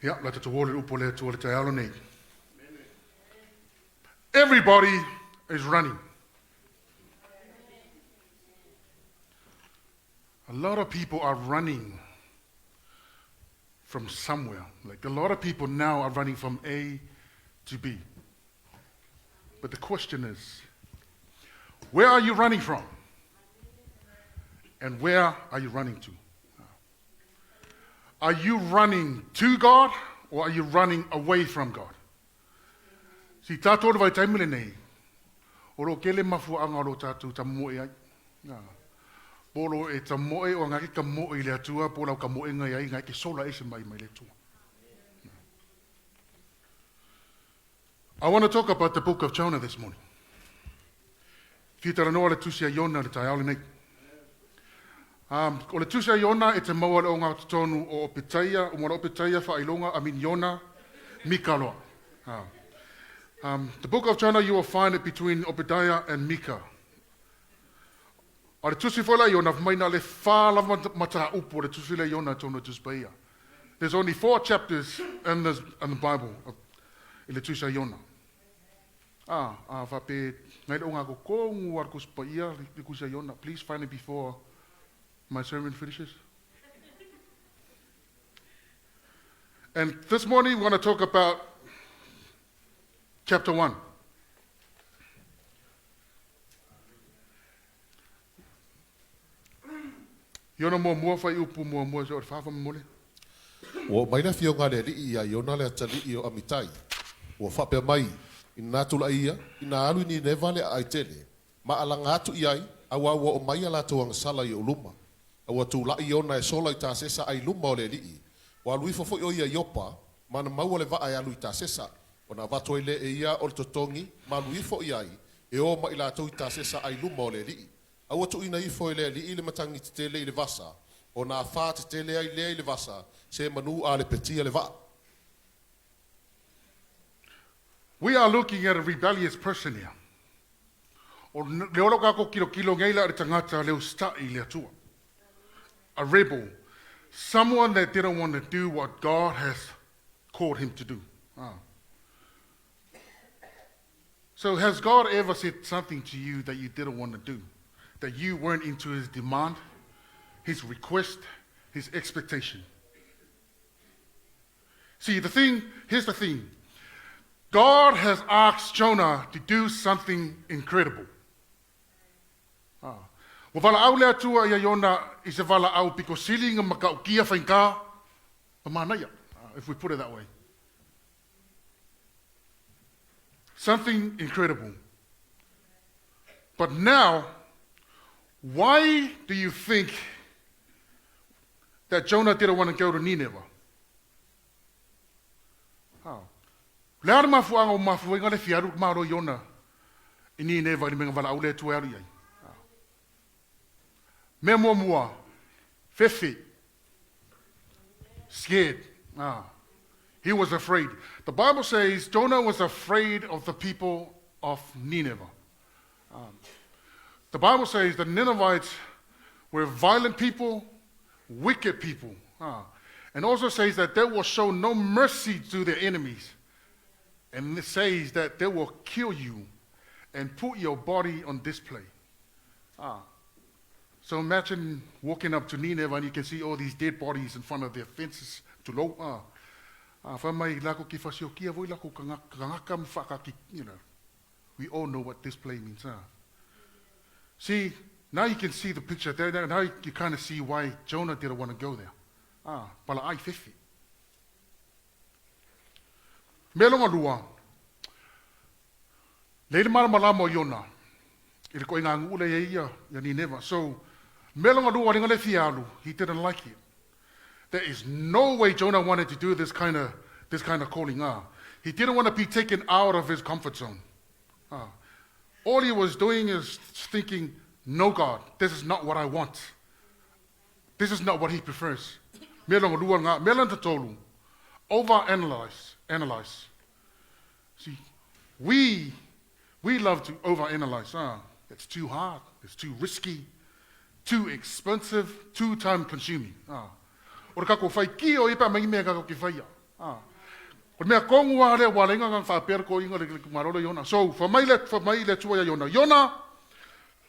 Ja, laat het woord upole to the Halleluiah. Everybody is running. A lot of people are running from somewhere. Like a lot of people now are running from A to B. But the question is, where are you running from? And where are you running to? Are you running to God or are you running away from God? Si tātou vai taimile nei, oro kele mafu anga ro tātou ta moe ai. Polo e ta moe o ngaki ka moe le atua, polo ka moe ngai ai, ngai ke sola ese mai le tua. I want to talk about the book of Jonah this morning. Whitara noa le tusia Iona le tai aole nei. O le tusia Iona e te maua le o ngā tonu o Opetaia, o mora Opetaia whailonga, Iona, Mikaloa. The book of Jonah, you will find it between Obadiah and Micah. O le tusi whaila Iona, maina le whālava mata upo le tusi le Iona tonu tuspaia. There's only 4 chapters in the Bible, in le tusia Iona. Vape, ngai le o ngā kongu ar kuspaia, le tusia Iona. Please find it before my sermon finishes. And this morning we're going to talk about chapter 1. Iona mua fai upu mua so fa mole. O mai na fio ngale li ia Iona le tali i o amitai. O fa pe mai ina tula ia ina alu ni nevale ai tele. Ma alanga atu iai awa o mai ala to ang sala i Leauma. Awa tu la Iona e sola i ta sesa ai Leauma o le li. Wa lui fofo o ia Iopa, mana mau le va ai alu i ta sesa. Ona va to ile e ia o totongi, ma lui fo iai e o ma ila to i ta sesa ai Leauma o le li. Awa tu ina i fo ile li ile matangi te tele ile vasa. Ona fa te tele ai le ile vasa, se manu a le petia le va. We are looking at a rebellious person here. O le olo kako kilo ngai la tangata leo stai le atua. A rebel, someone that didn't want to do what God has called him to do. So has God ever said something to you that you didn't want to do? That you weren't into his demand, his request, his expectation? See, here's the thing. God has asked Jonah to do something incredible. Wa wala au lea tua ia Iona I se wala au piko silinga makau kia whainka pa manaya, if we put it that way. Something incredible. But now, why do you think that Jonah didn't want to go to Nineveh? Lea ana mafuanga o mafuanga le fiaru maro Iona I Nineveh I menga wala au lea tua aru iai. Mea mua, fefe, scared. He was afraid. The Bible says Jonah was afraid of the people of Nineveh. The Bible says the Ninevites were violent people, wicked people. And also says that they will show no mercy to their enemies. And it says that they will kill you and put your body on display. So imagine walking up to Nineveh and you can see all these dead bodies in front of their fences to low. We all know what display means. See, now you can see the picture there. Now you kind of see why Jonah didn't want to go there. Pala ai fefe. Melonga lua. Vaivaimalemalo Iona. Ile ko inga ngule ia Nineveh. So melonga lua ringa le fialu. He didn't like it. There is no way Jonah wanted to do this kind of calling. He didn't want to be taken out of his comfort zone. All he was doing is thinking, no God, this is not what I want. This is not what he prefers. Melonga lua nga melanta tolu. Overanalyze. See, we love to overanalyze. It's too hard, it's too risky, too expensive, too time consuming. Ora kako fai ki o ipa mai mea kako ki fai. Ko mea kongua le walenga ngang whapera ko inga le marolo Iona. So, for mai le tua Iona. Iona,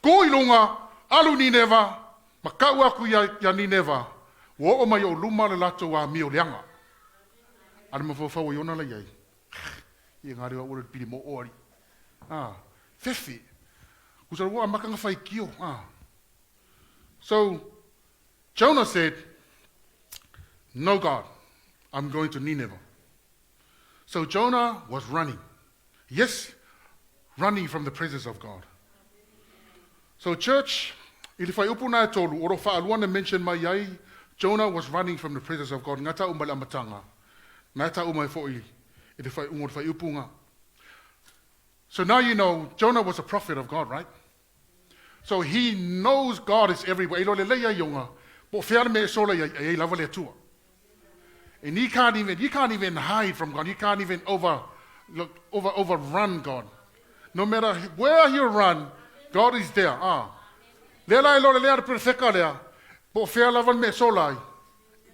ko ilunga, alu Nineva, makau aku ya Nineva, wo o mai o luma le lato wa mio leanga. Ana mawhawhau Iona la iei. Ia ngāre wa ura pini mo ori. Fefi. Kusara wa makanga whai kio. So, Jonah said, no God, I'm going to Nineveh. So Jonah was running. Yes, running from the presence of God. So church, if I open I told you, or if I want to mention my yai, Jonah was running from the presence of God. Ngata umala matanga. Ngata umai fo'i. If I upunga. So now you know, Jonah was a prophet of God, right? So he knows God is everywhere. Ilo le leia yonga. Bo fear me sola ya lava le tua. And you can't even hide from God. You can't even overrun God. No matter where you run, God is there. Lela ilo le perfecta le. Bo fear lava me sola.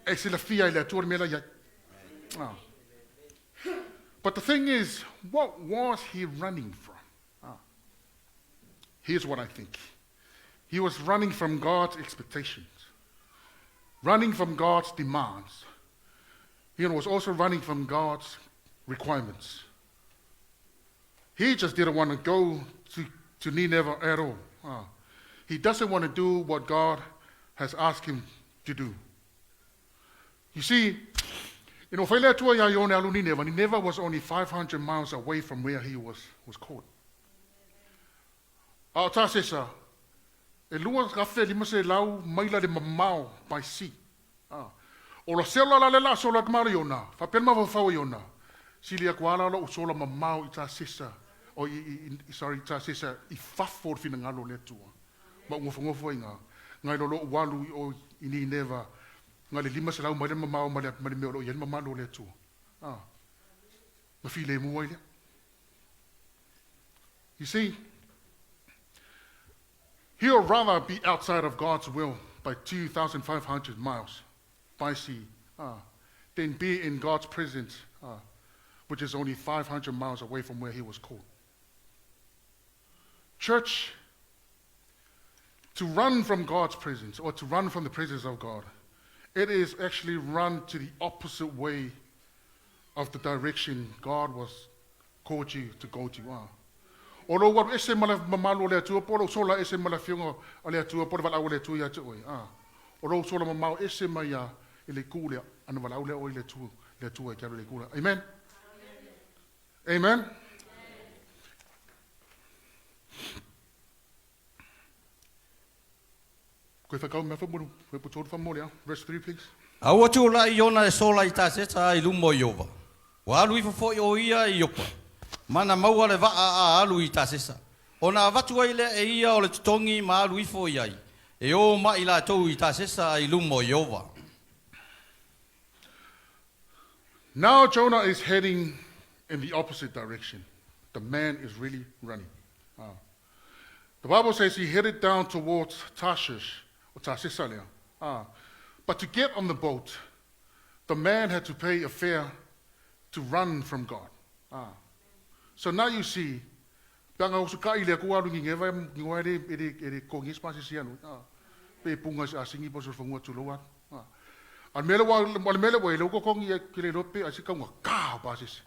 Exila fia le tua me la ya. But the thing is, what was he running from? Here's what I think. He was running from God's expectations, running from God's demands. He was also running from God's requirements. He just didn't want to go to Nineveh at all. He doesn't want to do what God has asked him to do. You see, Nineveh was only 500 miles away from where he was caught. By sea. O la sela la la so la Mariona, fa per ma fa Iona. Silia kwala lo so la mamau ita sisa. O sorry ita sisa I fa for fina ngalo le tua. Ma ngofo inga. Ngai lo walu o ini neva. Ngai lima sela o mare mamau mare me lo yen mamalo le tua. Ma file mu ile. You see, he would rather be outside of God's will by 2,500 miles by sea than be in God's presence, which is only 500 miles away from where he was caught. Church, to run from God's presence or to run from the presence of God, it is actually run to the opposite way of the direction God was called you to go to. Although what ese mala mamalo le tua polo sola ese mala fiongo ale tua polo vala ole tua ya tui. Although sola mamao ese maya ile kule anu vala ole o le tua ya le kule. Amen. Amen. Koe whakau mea whamuru, koe putoru whamoria. Verse 3, please. Aua tūla I ona e sola I tāseta I lumo I ova. Wa alu I fafoi o ia I opa. Mana maua le vaa a alu I tāsesa. Ona avatua I le e ia o le tutongi ma alu I fo iai. E o ma I la tau I tāsesa I lumo I ova. Now Jonah is heading in the opposite direction. The man is really running. The Bible says he headed down towards Tarshish, or Tarshish. But to get on the boat, the man had to pay a fare to run from God. So now you see, panga usuka ile ku alu ngeva ngware ere kongis pasisianu. Pe punga sa singi poso fungwa tulowa. Almele wa ile ko kongi kile lope asika ngwa ka pasis.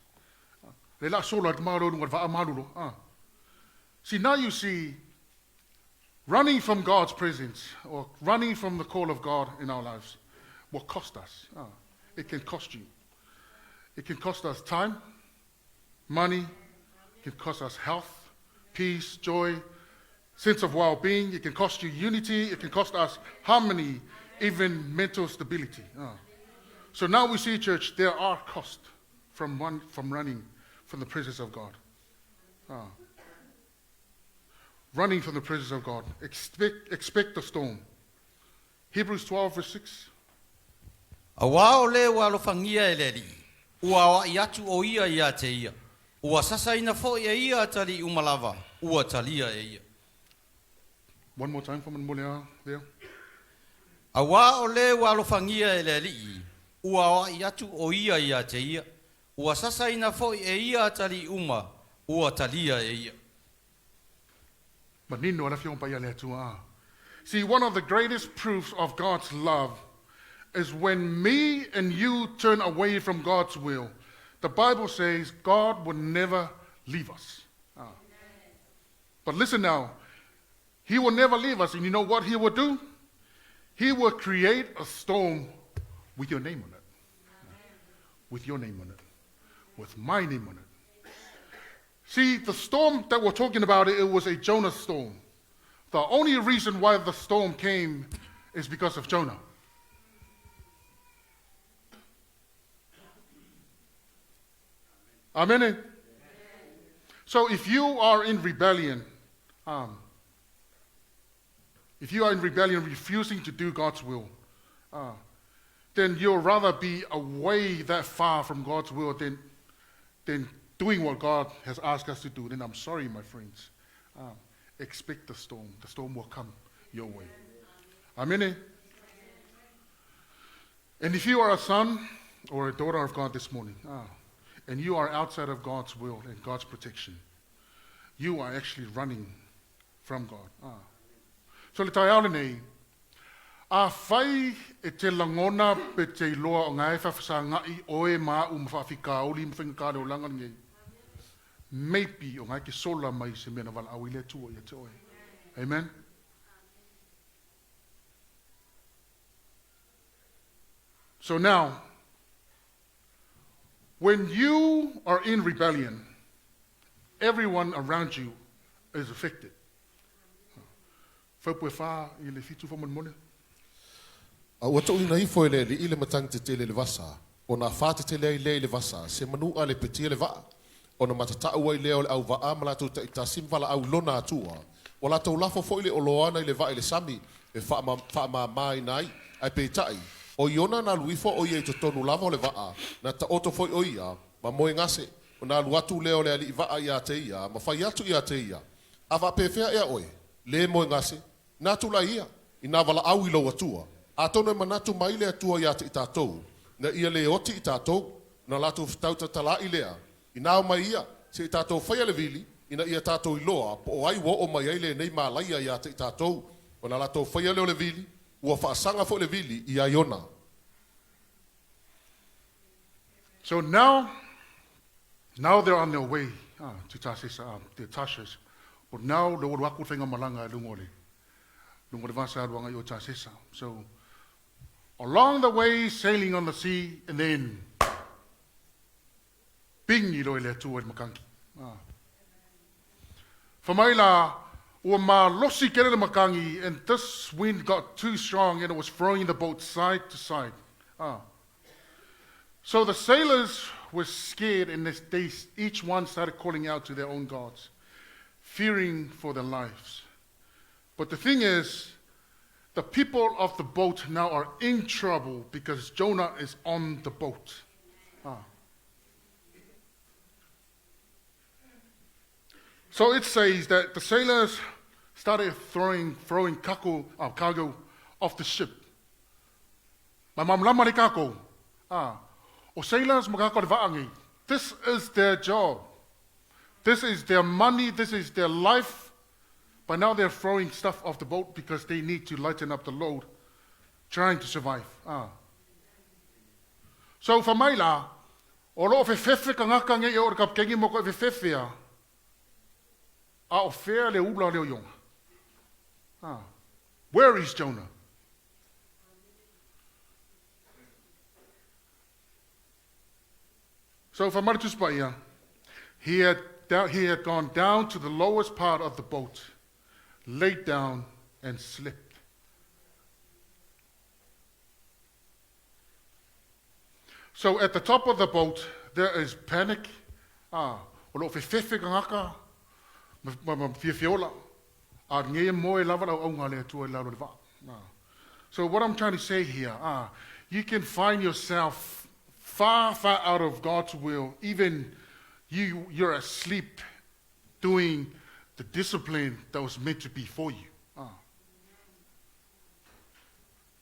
Le la sola maro ngwa va amalulo. See, now you see, running from God's presence or running from the call of God in our lives will cost us. It can cost you. It can cost us time, money, it can cost us health, peace, joy, sense of well-being. It can cost you unity. It can cost us harmony, even mental stability. So now we see, church, there are costs from running from the presence of God. Running from the presence of God. Expect the storm. Hebrews 12, verse 6. Awa o le wa lo fangia eleri. Ua wa iatu o ia te ia. Ua sasa ina fo ia tali umalava. Ua talia ia. One more time for Mulea there. Awa o le wa lo fangia eleri. ua o i atu o ia te ia. Ua sasaina foi e ia tali uma, ua talia e ia. Manino ala fiong pa ia le atua. See, one of the greatest proofs of God's love is when me and you turn away from God's will. The Bible says God will never leave us. But listen now, He will never leave us, and you know what He will do? He will create a storm with your name on it. With your name on it. With my name on it. See, the storm that we're talking about, it was a Jonah storm. The only reason why the storm came is because of Jonah. Amen. So if you are in rebellion, refusing to do God's will, then you'll rather be away that far from God's will than doing what God has asked us to do. Then I'm sorry, my friends. Expect the storm. The storm will come your way. Amen. And if you are a son or a daughter of God this morning, and you are outside of God's will and God's protection, you are actually running from God. So le tai aole nei, a whai e te langona pe te loa o ngai whawhasa ngai oe maa mawhawhika o li mwhingkare o langa ngei. Maybe o ngai ke sola mai se mena wala au ile tua ia te oe. Amen? So now, when you are in rebellion, everyone around you is affected. Whapue wha I le fitu whamonmone. A ua tau ina ifo ele li ile matang te tele le vasa. O na wha te tele ai le vasa. Se manu a le petia le vaa. O na matatau ai leo le au vaa malatu ta ita simvala au lona atua. O la tau lafo fo ile o loana ile vaa ile sami. E wha ma mai nai. Ai peitai. O iona na luifo o ia i tonu lava o le vaa. Na ta oto foi o ia. Ma moe ngase. O na luatu leo le ali vaa ia te ia. Ma whai atu ia te ia. A va pefea ea oe. Le moe ngase. Nā tula ia, I nā wala au I lau atua. A tono e manatu mai le atua ia te I tātou. Na ia le oti I tātou, na lātou tauta tala I lea. I nā mai ia, se I tātou whaia le vili, ina ia tātou I loa, po o ai wo o mai ai le nei mā laia ia te I tātou. O na lātou whaia leo le vili, ua whaasanga fo le vili I IONA. So now they're on their way to Tasesa, the Tashas. But now the waku whenga malanga lungole. So, along the way, sailing on the sea, and then, bing ilo ile tu makangi. Famaila, ma losi kere le makangi, and this wind got too strong, and it was throwing the boat side to side. So the sailors were scared, and they each one started calling out to their own gods, fearing for their lives. But the thing is, the people of the boat now are in trouble because Jonah is on the boat. So it says that the sailors started throwing cargo off the ship. Mamamlamari kako. O sailors magako le vaangi. This is their job. This is their money. This is their life. But now they're throwing stuff off the boat because they need to lighten up the load, trying to survive. So for maila, o lo fefefe ka ngaka nge o ka kengi mo ko fefefe a o fea le ula le yonga. Where is Jonah? So for Maritus Baia, he had gone down to the lowest part of the boat, laid down and slept. So at the top of the boat, there is panic. So what I'm trying to say here, you can find yourself far, far out of God's will, even you're asleep doing the discipline that was meant to be for you.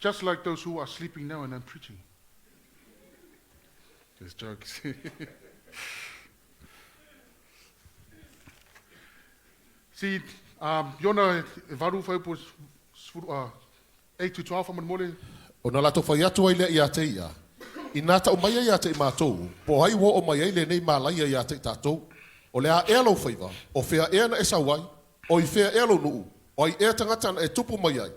Just like those who are sleeping now and I'm preaching. Just jokes. See, Iona, varu whaipos 8 to 12 aman mole. O na lato whai atu ai lea i a te ia. I nā ta o mai ai a te i mātou. Po hai wo o mai ai le nei mālaia i a te tātou. O le a ea lau whaiva. O whea ea na e sawai. O i whea ea lau nuu. O ai ea tangata na e tupu mai ai.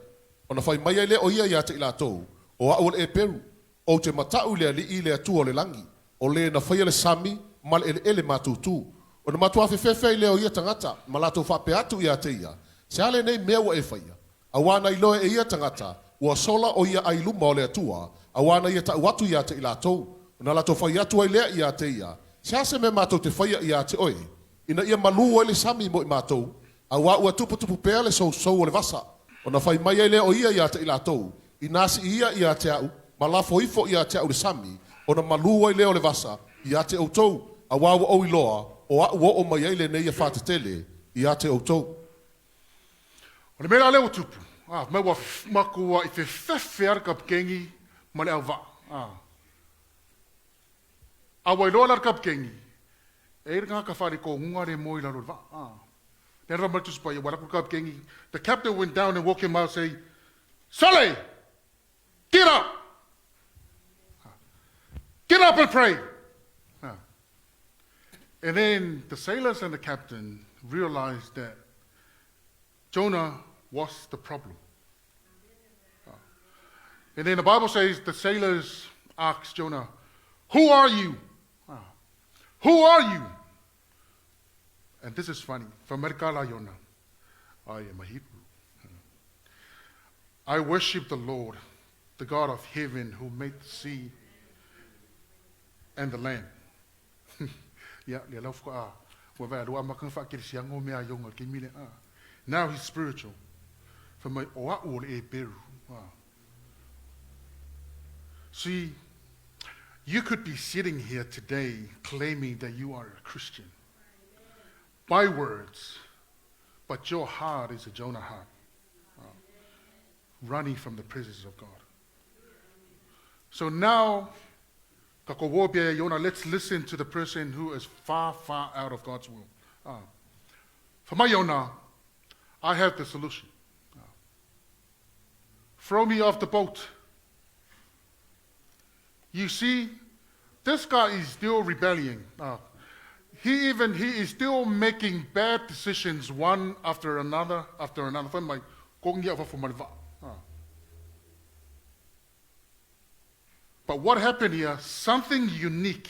O na whai mai ai le o ia i a te i lātou. O a o le EPERU. O te matau lea li i lea tu o le langi. O le na whaia le sami. Ma le ele mātou tū. O na matua whewhewhe i leo ia tangata. Ma lātou whape atu i a te ia. Se ale nei mea wa e whaia. A wana i loe e ia tangata. Ua sola o ia ai luma o le atua, a wana ia tau atu ia te i lātou. Na lato whai atu ai lea ia te ia. Sia se me mātou te whaia ia te oe. Ina ia malu o le sami mo i mātou, a wā ua tupu pēa le sou o le vasa. O na whai mai ai lea o ia te i lātou. I nasi ia te au, ma la foifo ia te au le sami, o na malu ai lea o le vasa, ia te outou, a wā ua o i loa, o a ua o mai ai le nei a whātetele, ia te outou. O le mea leo tupu. Mai wa makua I whewhewhe ar ka pkengi ma le au wa. Awa I loa lar ka pkengi. E ringa ka whare ko ngunga re mo I laro wa. Nera martus pa I waraku ka pkengi. The captain went down and woke him out and say, Sully, get up! Get up and pray! And then the sailors and the captain realized that Jonah was the problem. And then the Bible says the sailors asked Jonah, who are you? Who are you? And this is funny. From Merkala Yona, I am a Hebrew. I worship the Lord, the God of heaven who made the sea and the land. Now he's spiritual. From my oa'u le EPERU. See, you could be sitting here today claiming that you are a Christian by words, but your heart is a Jonah heart, running from the presence of God. So now, let's listen to the person who is far, far out of God's will. For my Yona, I have the solution. Throw me off the boat. You see, this guy is still rebelling. He is still making bad decisions one after another. But what happened here? Something unique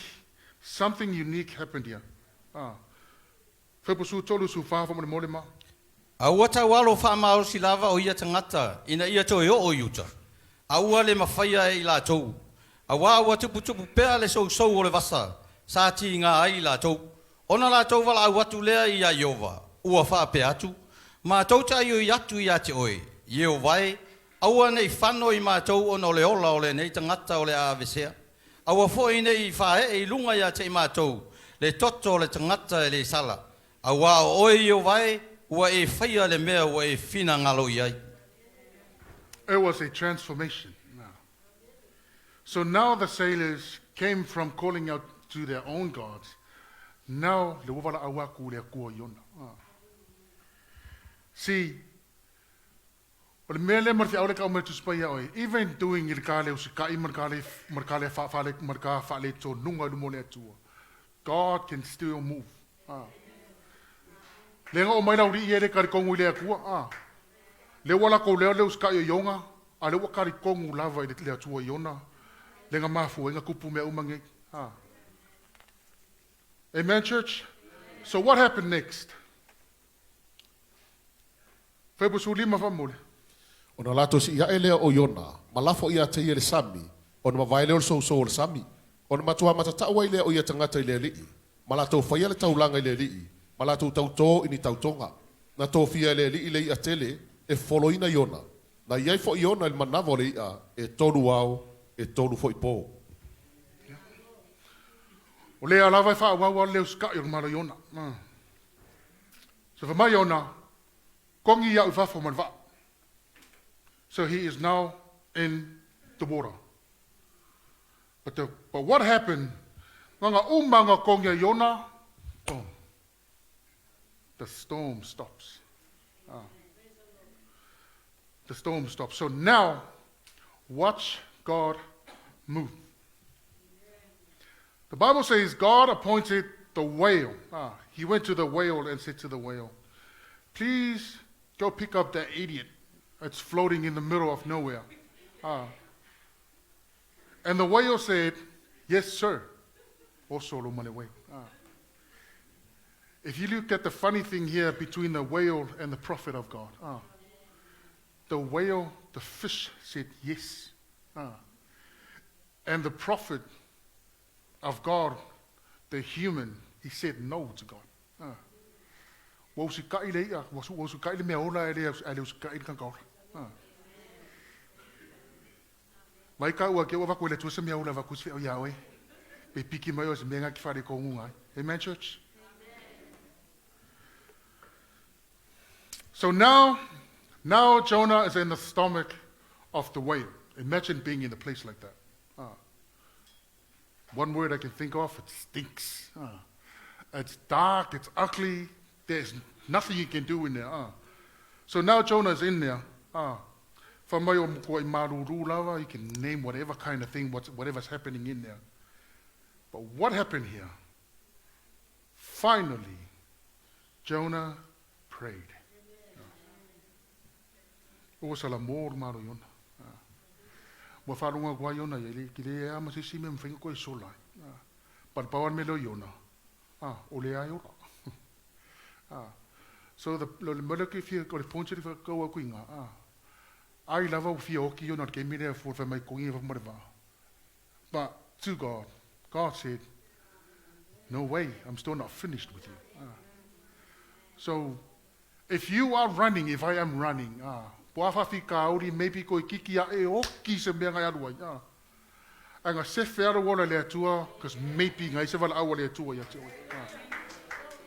happened here. Aua tau alo whaamao si lava o ia tangata, ina ia toi o iuta. Aua le mawhaia I lātou. Aua tupu pēa le sou o le vasa, sa ti ngā ai lātou. Ona lātou wala au atu lea I a Iova, ua whaape atu. Ma tauta I atu I a te oe, Iovai, aua nei whano I mātou ona o le ola o le nei tangata o le āwesea. Aua fōi nei whae lunga I a te mātou, le toto o le tangata le sala. Aua o oe Iovai, ua e whaia le mea ua e whina ngalo I ai. It was a transformation. So now the sailors came from calling out to their own gods. Now, le wawala awaku le kua Iona. See, even doing irkale usikai markale fale to nunga lumole atua, God can still move. Lenga o mai lauri iere kari kongu le akua. Le wala ko leo usikai Ionga, a le wakari kongu lava I le atua Iona. Lenga mafu enga kupu mea umange. Amen, church? So what happened next? Febusu lima famule. Ona lato si ia elea o Iona, malafo ia te ia le sami, ona mawai leo so le sami, ona matua matatau ai lea o ia tangata I le lii, malato whaia le taulanga I le lii, malato tauto ini tautonga, na tō fia le lii le ia tele, e foloina Iona, na iai fo Iona il manavo le ia, e tonu au, e tonu fo ipo. O lea lava wha wawa leo ska I mara Iona. So for my Iona, kongi ia ufafo manwa. So he is now in the water. But what happened Nganga umanga kongia Yona, boom. The storm stops. The storm stops. So now, watch God move. The Bible says God appointed the whale. He went to the whale and said to the whale, please go pick up that idiot that's floating in the middle of nowhere. And the whale said, yes, sir. Also, if you look at the funny thing here between the whale and the prophet of God, the whale, the fish said yes. And the prophet of God, the human, he said no to God. Amen, church? So now Jonah is in the stomach of the whale. Imagine being in a place like that. One word I can think of, it stinks. It's dark, it's ugly, there's nothing you can do in there. So now Jonah is in there. You can name whatever kind of thing, whatever's happening in there. But what happened here? Finally, Jonah prayed. So the Malaki if you got a point of go a queen. I love of you not gave me there for my queen of whatever. But to God, God said, no way, I'm still not finished with you. So if you are running, if I am running, maybe go kiki a oki se mea ngai aruai. Anga se whera wala lea tua, because maybe ngai se wala awa lea tua ya te oi.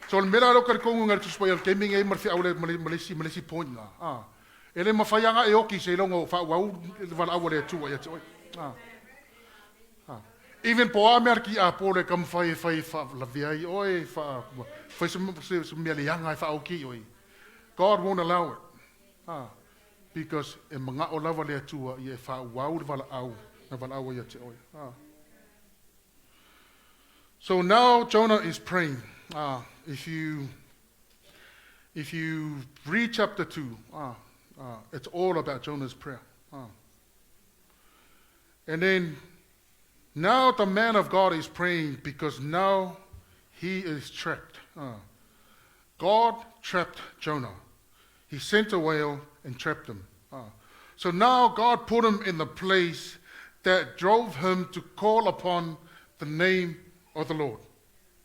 So le mera alo kare kongu ngari tuspai al gaming e marfi aule malesi point nga. Ele mawhaianga e oki se longo wau wala awa lea tua ya te oi. Even po a mea ki a pole kam whai lavea i oi, whai se mea leanga e wha auki oi. God won't allow it. Because e mga o lava lea tua i e wha wau wala au, na wala au ya te oi. So now Jonah is praying. If you read chapter 2, it's all about Jonah's prayer. And then now the man of God is praying because now he is trapped. God trapped Jonah. He sent a whale and trapped him. So now God put him in the place that drove him to call upon the name of the Lord.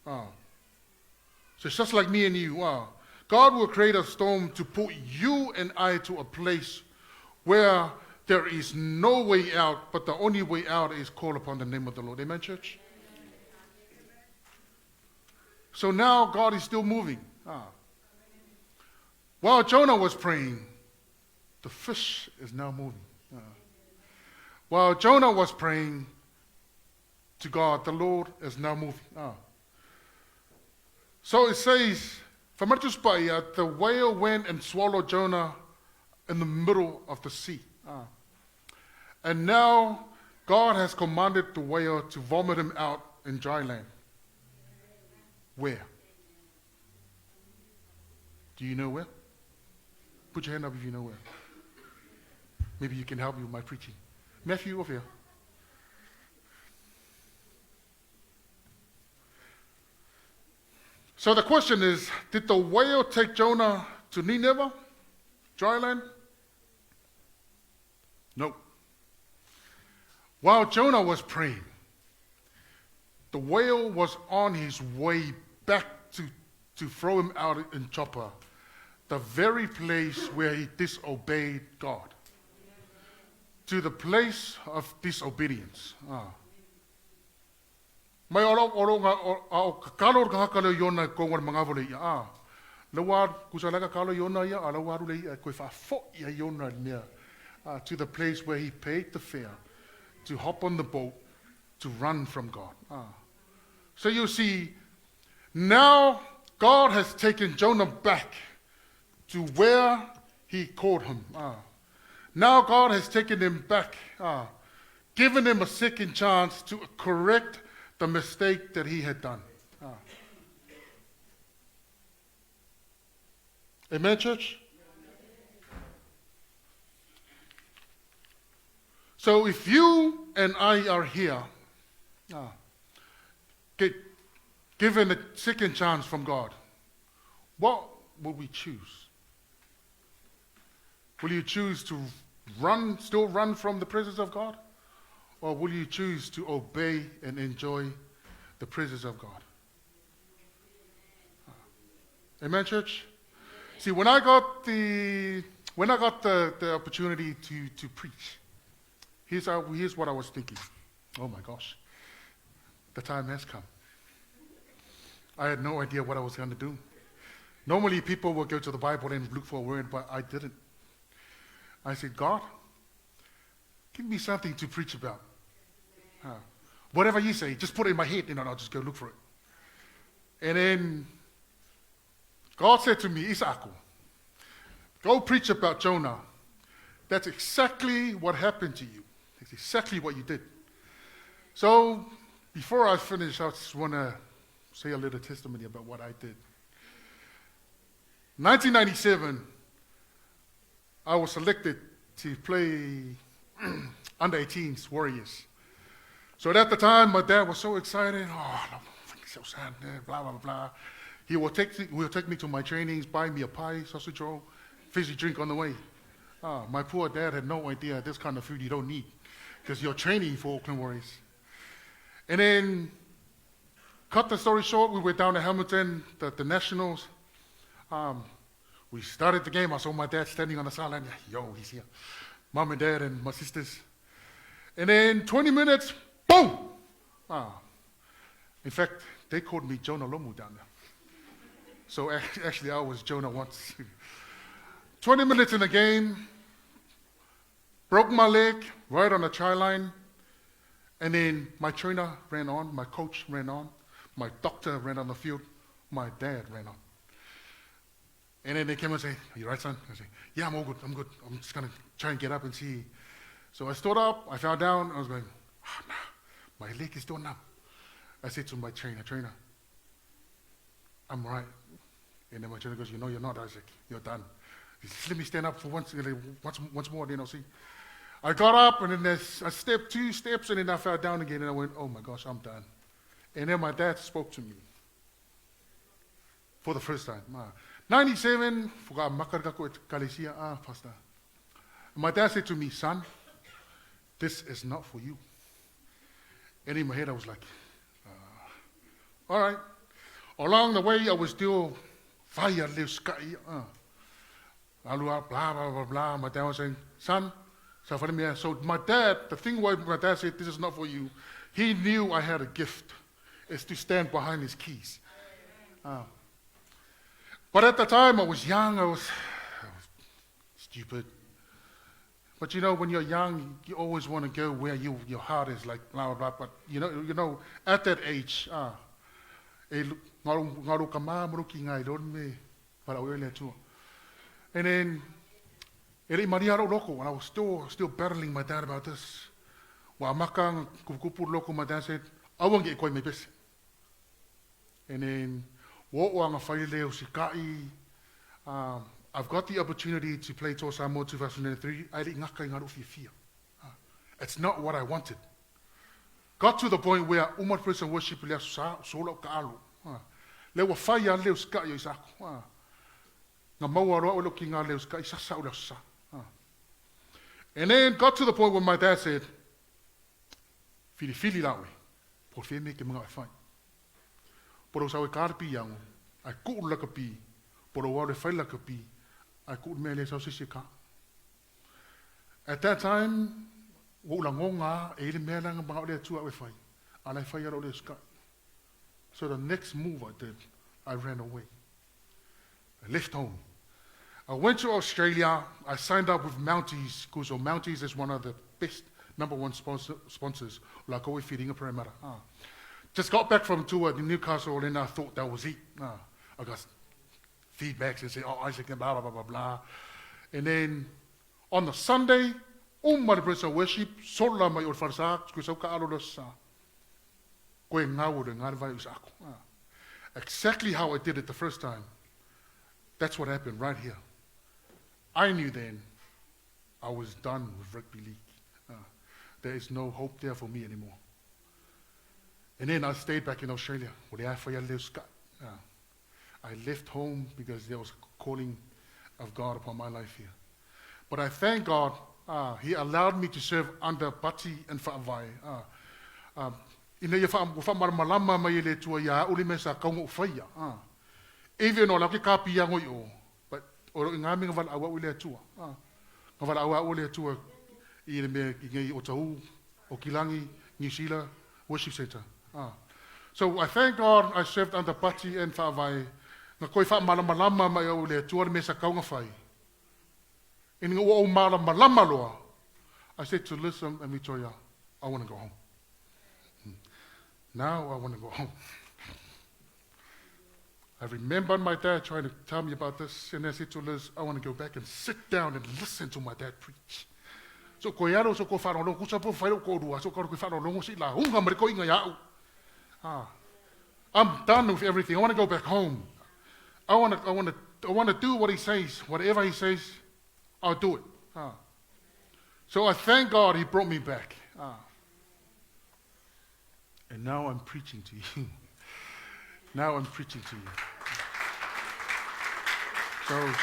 So it's just like me and you. God will create a storm to put you and I to a place where there is no way out, but the only way out is call upon the name of the Lord. Amen, church? So now God is still moving. While Jonah was praying, the fish is now moving. While Jonah was praying to God, the Lord is now moving. So it says, the whale went and swallowed Jonah in the middle of the sea. And now God has commanded the whale to vomit him out in dry land. Where? Do you know where? Put your hand up if you know where. Maybe you can help me with my preaching. Matthew, over here. So the question is, did the whale take Jonah to Nineveh, dry land? No. While Jonah was praying, the whale was on his way back to throw him out in Joppa, the very place where he disobeyed God. To the place of disobedience. Mai oro nga kalo ka kalo yona ko ngor mga vole ya. Lawar kusalaga kalo yona ya alawaru le ko fa fo ya yona near to the place where he paid the fare to hop on the boat to run from God. So you see, now God has taken Jonah back to where he called him. Now God has taken him back, given him a second chance to correct the mistake that he had done. Amen, church? So if you and I are here, get given a second chance from God, what will we choose? Will you choose to still run from the presence of God? Or will you choose to obey and enjoy the presence of God? Amen, church? See, when I got the opportunity to preach, here's what I was thinking. Oh my gosh, the time has come. I had no idea what I was going to do. Normally people would go to the Bible and look for a word, but I didn't. I said, God, give me something to preach about. Whatever you say, just put it in my head, and I'll just go look for it. And then God said to me, Isaako, go preach about Jonah. That's exactly what happened to you. That's exactly what you did. So before I finish, I just want to say a little testimony about what I did. 1997, I was selected to play under 18s Warriors. So at the time, my dad was so excited. Oh, so sad, blah, blah, blah. He will take me to my trainings, buy me a pie, sausage roll, fizzy drink on the way. My poor dad had no idea this kind of food you don't need because you're training for Auckland Warriors. And then, cut the story short, we went down to Hamilton, the Nationals. We started the game. I saw my dad standing on the sideline. Yo, he's here. Mom and dad and my sisters. And then 20 minutes, boom! In fact, they called me Jonah Lomu down there. So actually, I was Jonah once. 20 minutes in the game, broke my leg right on the try line. And then my trainer ran on, my coach ran on, my doctor ran on the field, my dad ran on. And then they came and say, are you right, son? I say, yeah, I'm all good, I'm good. I'm just going to try and get up and see. So I stood up, I fell down, I was going, nah, my leg is still numb. I said to my trainer, I'm right. And then my trainer goes, you know you're not, Isaac, you're done. He said, let me stand up for once more, then I'll see. I got up, and then I stepped 2 steps, and then I fell down again, and I went, oh my gosh, I'm done. And then my dad spoke to me for the first time. 97, Pastor. My dad said to me, son, this is not for you. And in my head, I was like, all right. Along the way, I was still fire, blah, blah, blah, blah. My dad was saying, son, so my dad, the thing why my dad said, this is not for you, he knew I had a gift, is to stand behind his keys. But at the time, I was young, I was stupid. But you know, when you're young, you always want to go where your heart is, like blah, blah, blah. But you know, at that age, and then, and I was still battling my dad about this. My dad said, I won't get quite my best. And then, I've got the opportunity to play to Samoa 2003. It's not what I wanted. Got to the point where Umar praise and worship solo kaalu. Le wa fire leo ska yo Isaako. Nga maua looking at leo ska isasa ulasa. And then got to the point where my dad said, Fili lawe, por fe me ke mga fai. Por sa we karpi yang, I could like a pea, por wa le fai like a pea, I could me le sa sisika. At that time, wo la ngonga e le me la nga le tu we fai. Ala fai ro le ska. So the next move I did, I ran away. I left home. I went to Australia. I signed up with Mounties, because Mounties is one of the best #1 sponsors. Like always feeding a parameter. just got back from tour in Newcastle, and I thought that was it. I got feedbacks and say, oh, Isaac, and blah, blah, blah, blah, blah. And then on the Sunday, my praise and worship, sola mai or farsa, kusau ka alolos, koe ngau re ngare vai usako. Exactly how I did it the first time. That's what happened right here. I knew then I was done with rugby league. There is no hope there for me anymore. And then I stayed back in Australia. I left home because there was a calling of God upon my life here. But I thank God, He allowed me to serve under Pati and Whaavai. Ina ia whamarmalama mai le tua ia uli me sa kaunga uwhaia. Even o lauke ka piango i o. But o ngā minga wala awa ule atua. Ngā wala awa ule atua i le me i ngai Otahuhu, o Kilangi, New Zealand, Worship Center. So I thank God I served under Pati and Whaavai. Ngā koe whamarmalama mai o le atua le me sa kaunga whai. In ngā o malamalama loa, I said to Liz and Victoria, I want to go home. Now I want to go home. I remember my dad trying to tell me about this, and I said to Liz, I want to go back and sit down and listen to my dad preach. So ko yaro so ko whanau kusa po whairo ko rua, so ko whanau longo si la hunga mare ko inga yao. I'm done with everything. I want to go back home. I want to do what he says. Whatever he says, I'll do it. So I thank God He brought me back. And now I'm preaching to you. Now I'm preaching to you. So,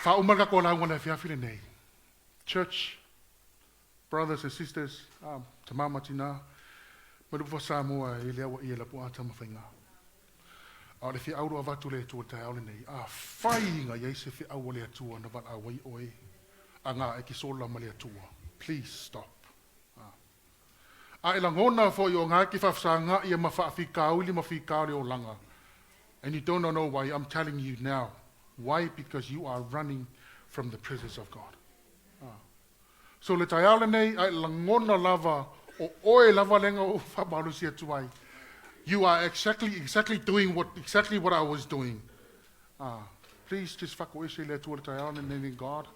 whaumaga ko la ngona whiawhine nei. Church, brothers and sisters, tamama tina, marufa Samoa e lea wa i e lapu ata mawhainga. A le whiauru a watu le tua tai aole nei, a whainga iei se whiaua le atua na wat a wai oe, a ngā e ki sola ma le atua. Please stop. A ila ngona fo i o ngā ki whafsanga i a mawhaafikau ili mawhikau le o langa. And you don't know why. I'm telling you now. Why? Because you are running from the presence of God. So le tai ale nei, a ila ngona lava, o oe lava lenga o whabarusi atuai. You are exactly doing exactly what I was doing. Please just whakoese le atua le tai ale nei God.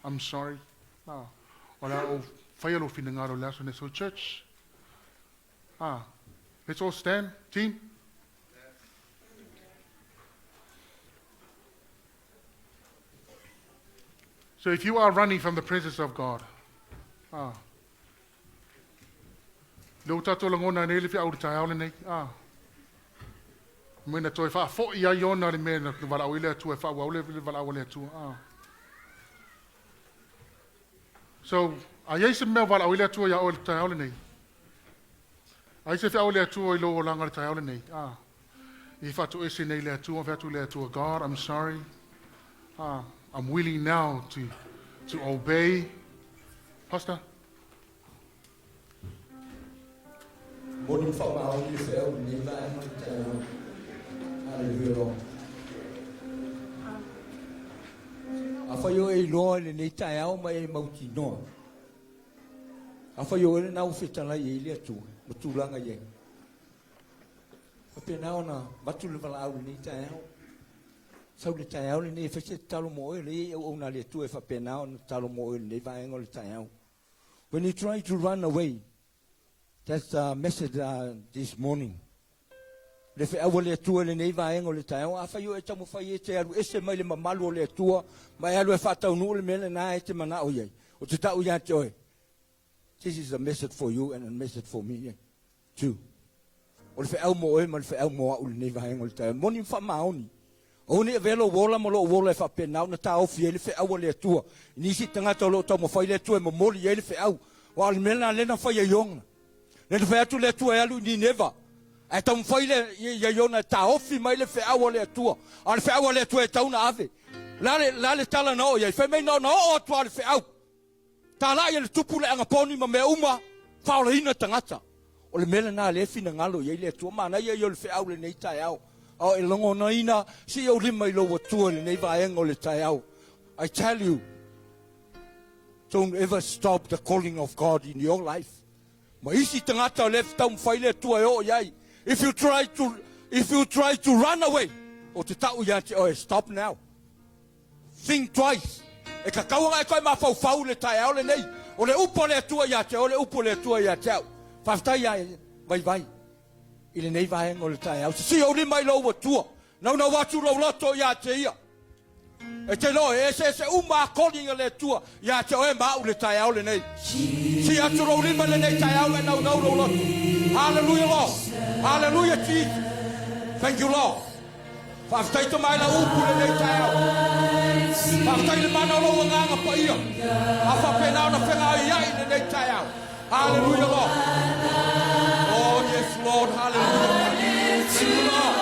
I'm sorry. Ola o whaialo whinangaro le aso ne. So church, let's all stand, team. So if you are running from the presence of God, leo tato langona nei le whiauru tai aole nei, mena toi wha fo i a IONA le mena wala au ile atua, wha waule le wala au le atua. So, a iei se mea wala au ile atua ia o le tai aole nei. A se whiaau le atua i lo o langa le tai aole nei. I whatu ese nei le atua, whatu le atua. God, I'm sorry. I'm willing now to obey. Pastor? Moni whamau ni whiau ni vai mai tai aole. Halleluiah. A whaio e loa le nei tai au mai e mauti noa. A whaio e nau whetala i le atua. Matulanga ye. Pape na ona matul vala au ni tai au. Sau le tai au ni fese talo mo le o na le tu e pape na ona talo mo le vai ngol tai au. When you try to run away, that's the message this morning. Le fe au le tu le nei vai ngol tai au. A faio e tamu fai e te alu ese mai le mamalu le tu, mai alu e fatau nu le mele na e te mana o ye. O te tau ya te oi. This is a message for you and a message for me too. O le whaau mo e, ma le whaau mo au le nei vahengo le tai. Moni wha maoni. O ne velo wola mo lo wola e whapenau na ta ofi e le whaau le atua. Nisi tangata lo tau mo whai le atua e mo mori e le whaau. Wa le mena lena whai e yonga. Le whaatu le atua e alu ni neva. E tau mo whai le yona ta ofi mai le whaau le atua. A le whaau le atua e tau na ave. La le tala na o ia. Whai na o atua le whaau. Tala ia le tupu le anga poni ma mea uma whaola hina tangata. O le mele nā le fina ngalo ia le atua mana ia le whiau le nei tai au. Au e longo na ina si au lima i lo watua le nei vaenga le tai au. I tell you, don't ever stop the calling of God in your life. Ma isi tangata o left tau mwhaile tua e o iai. If you try to run away, o te tau ia te oe, stop now. Think twice. E ka kaunga e koe ma fau le tae au le nei. O le upo le tua ia te, o le upo le tua ia te au. Whaftai ia vai. I le nei vaenga o le tae au. Si o ni mai lau wa tua. Nau watu lau loto ia te ia. E te loe, e se uma calling le tua. Ia te oe mau le tae au le nei. Si atu lau lima le nei tae au e nau lau loto. Hallelujah, Lord. Hallelujah, Jesus. Thank you, Lord. Whaftai to mai la upu le nei tae au. Whaftai le mana lau wa nganga pa ia. A whapenau na whenga i ai le nei tae au. Hallelujah, Lord. Oh, yes, Lord. Hallelujah. Thank you, Lord.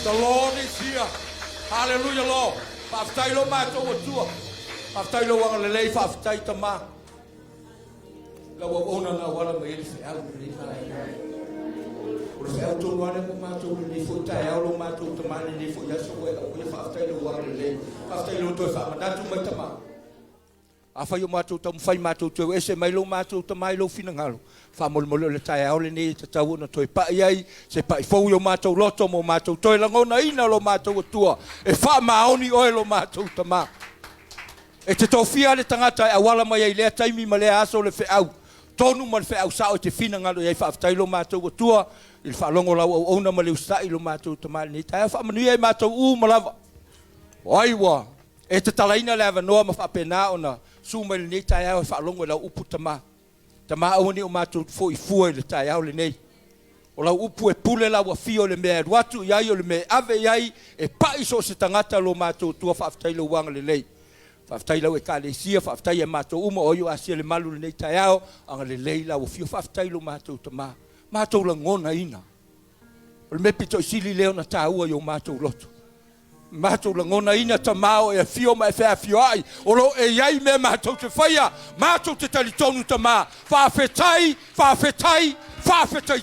The Lord is here. Hallelujah, Lord. Whaftai lo mātou atua. Whaftai lo wanga lelei whaftai tama. La wa ona na wala mai ele whiau ni whai. O le whiau tonu ane mo mātou ni fo tai au lo mātou tamani ni fo yaso wela. O le whaftai lo wanga lelei. Whaftai lo toi whamanatu mai tama. A whai o mātou tamu whai mātou tau ese mai lo mātou tamai lo finangalo. Whamolmolo le tai au le nei te tau na toi pai ai. Se pai fau o mātou loto mo mātou toi langona ina lo mātou atua. E wha maoni oe lo mātou tama. E te tofia le tangata e awala mai ai lea taimi ma lea aso le whiau. Tonu ma le whiau sao e te finangalo e whaftai lo mātou atua. I le whalongo lau au ona ma le ustai lo mātou tama. Ni tai a whamanui e mātou u malava. Oaiwa. E te talaina le avanoa ma whapena ona. Suma le nei tai au e whalongo lau upu tama. Tama au ni o mātou fo i fua le tai au le nei. O lau upu e pule lau a fio le mea ruatu iai o le mea ave iai e paiso se tangata lo mātou tua whaftai lo wanga le nei. Whaftai lau e ka le sia, whaftai e mātou uma o yo asia le malu le nei tai au, anga le lei lau a fio whaftai lo mātou tama. Mātou la ngona ina. O le me pito i sili leo na tāua yo mātou loto. Mātou la ngona ina tamao e fio ma e whea fio ai. O lo e iai me mātou te whaia. Mātou te tali tonu tama. Whawhetai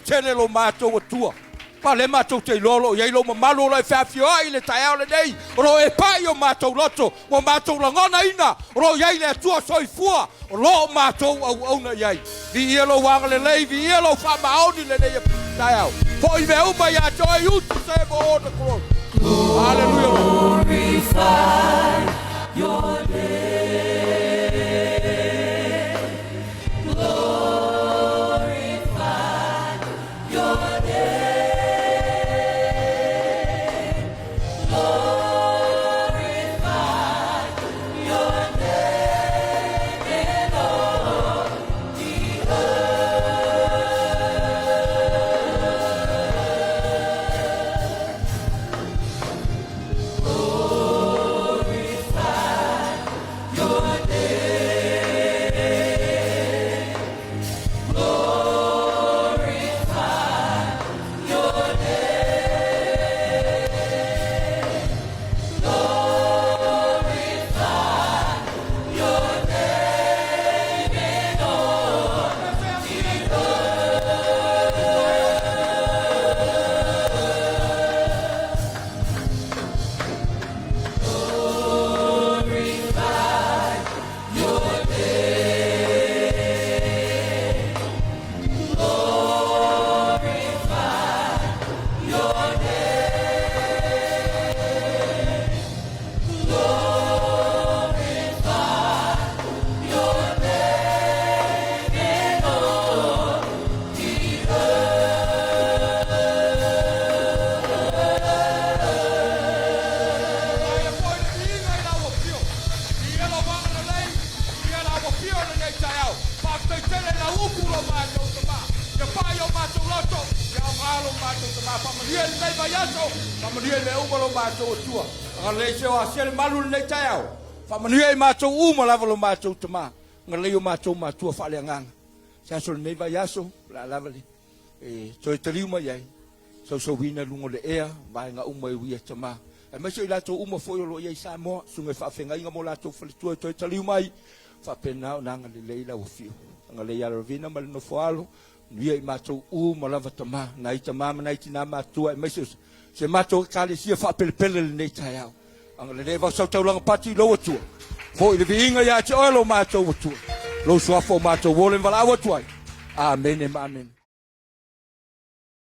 tele lo mātou atua. Pa le mātou te lolo. Iai lo ma malo la e whea fio ai le tai au le nei. O lo e pai o mātou loto. O mātou la ngona ina. O lo iai le atua soi fua. O lo mātou au auna iai. Vi ielo wanga le lei. Vi ielo wha maoni le nei tai au. Po i me uma ia toi utu se mo o na koro. Hallelujah. Glorify your name. Glorify your name. Glorify your name in all the earth. tama pamalia le nei vai aso pamalia le uma lo mātou tua nga le se o asele malu le tai au pamalia mātou uma lava lo mātou tama nga le o mātou mātua fa le nganga sa so nei vai aso la lava le toi te Leauma iai so wina lungo le ea vai nga uma ia tama e mai so la to uma foi lo iai Samoa sunga fa fenga inga mo la to fa toi te Leauma ai fa pena na nga le leila o fio nga le ya rovina mal no foalo Nia I mātou uma lava tama, na I tama mana I tina mātua, e meses, se mātou kāle sia whapelepele le nei tai au. Anga le newa sau taulanga pati loa tua. Fo I le viinga ia te oelo mātou tua. Lo suafo mātou wolen wala awa tuai. Amen, amen.